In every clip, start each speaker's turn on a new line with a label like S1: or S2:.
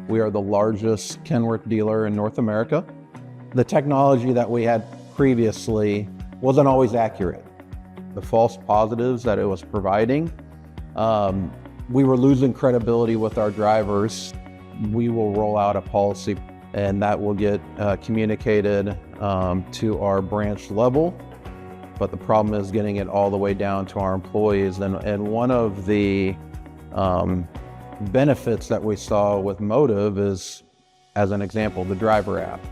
S1: We are the largest Kenworth dealer in North America. The technology that we had previously wasn't always accurate. The false positives that it was providing, we were losing credibility with our drivers. We will roll out a policy and that will get communicated to our branch level. But the problem is getting it all the way down to our employees. And one of the benefits that we saw with Motive is, as an example, the driver app,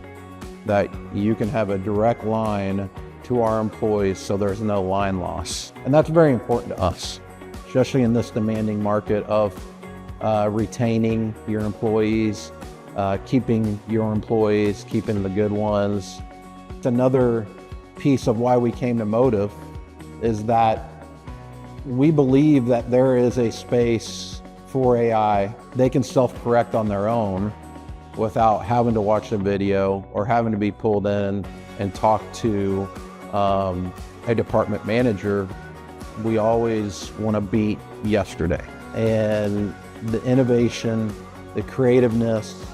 S1: that you can have a direct line to our employees so there's no line loss. And that's very important to us, especially in this demanding market of retaining your employees, keeping your employees, keeping the good ones. It's another piece of why we came to Motive is that we believe that there is a space for AI. They can self-correct on their own without having to watch a video or having to be pulled in and talk to a department manager. We always want to beat yesterday. And the innovation, the creativeness,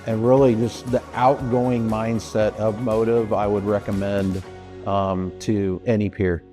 S1: and really just the outgoing mindset of Motive, I would recommend to any peer.